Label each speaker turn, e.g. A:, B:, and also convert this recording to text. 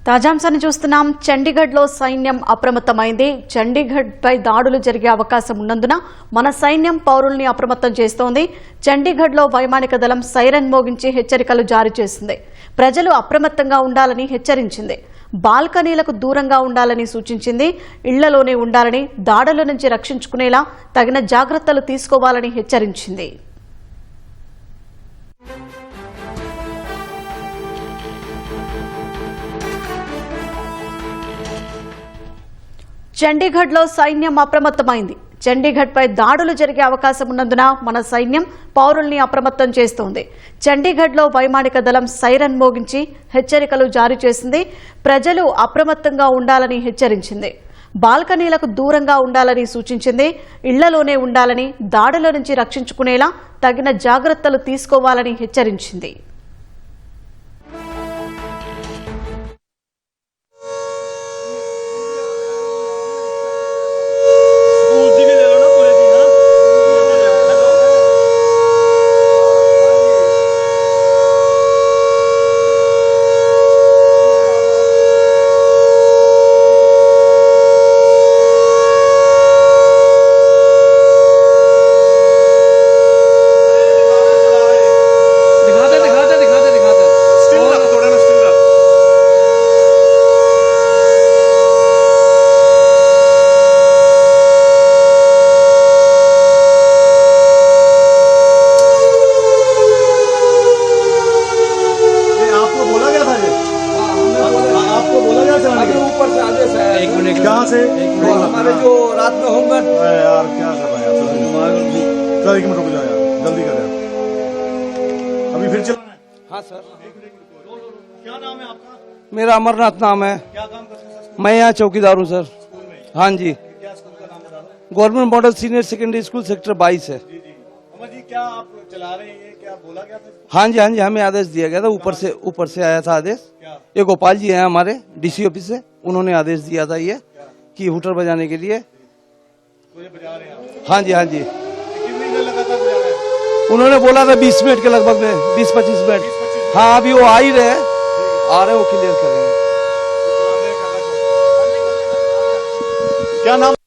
A: తాజాంశాన్ని చూస్తున్నాం. చండీగఢ్లో సైన్యం అప్రమత్తమైంది. చండీగఢ్పై దాడులు జరిగే అవకాశం ఉన్నందున మన సైన్యం పౌరుల్ని అప్రమత్తం చేస్తోంది. చండీగఢ్లో వైమానిక దళం సైరన్ మోగించి హెచ్చరికలు జారీ చేసింది. ప్రజలు అప్రమత్తంగా ఉండాలని హెచ్చరించింది. బాల్కనీలకు దూరంగా ఉండాలని సూచించింది. ఇళ్లలోనే ఉండాలని, దాడుల నుంచి రక్షించుకునేలా తగిన జాగ్రత్తలు తీసుకోవాలని హెచ్చరించింది. చండీగఢ్లో సైన్యం అప్రమత్తమైంది. చండీగఢ్పై దాడులు జరిగే అవకాశం ఉన్నందున మన సైన్యం పౌరుల్ని అప్రమత్తం చేస్తోంది. చండీగఢ్లో వైమానిక దళం సైరన్ మోగించి హెచ్చరికలు జారీ చేసింది. ప్రజలు అప్రమత్తంగా ఉండాలని హెచ్చరించింది. బాల్కనీలకు దూరంగా ఉండాలని సూచించింది. ఇళ్లలోనే ఉండాలని, దాడుల నుంచి రక్షించుకునేలా తగిన జాగ్రత్తలు తీసుకోవాలని హెచ్చరించింది.
B: कहाँ से?
C: हमारे जो रात में होंगे
B: यार क्या कर रहा है यार, 1 मिनट रुक जाओ यार, जल्दी कर यार, अभी फिर चलाना है।
C: हाँ सर,
B: क्या नाम है आपका?
C: मेरा अमरनाथ नाम है।
B: क्या काम करते हैं सर?
C: मैं यहाँ चौकीदार हूँ सर।
B: स्कूल में?
C: हाँ जी,
B: क्या स्कूल का नाम बता दो।
C: Government model senior secondary school sector 22 है।
B: जी जी। अमर जी, क्या आप चला रहे हैं, ये क्या बोला गया था?
C: हाँ जी, हमें आदेश दिया गया था, ऊपर से आया था आदेश।
B: क्या?
C: ये गोपाल जी हैं हमारे डीसी ऑफिस से, उन्होंने आदेश दिया था ये कि हुटर बजाने के लिए।
B: तो ये बजा रहे हैं आप?
C: हाँ जी, हाँ जी।
B: कितनी देर लगातार बजा रहे हैं?
C: उन्होंने बोला था 20 मिनट के लगभग में, 20-25 मिनट।
B: 20-25
C: हाँ, अभी वो आ ही रहे, आ रहे वो क्लियर करेंगे।
B: क्या नाम?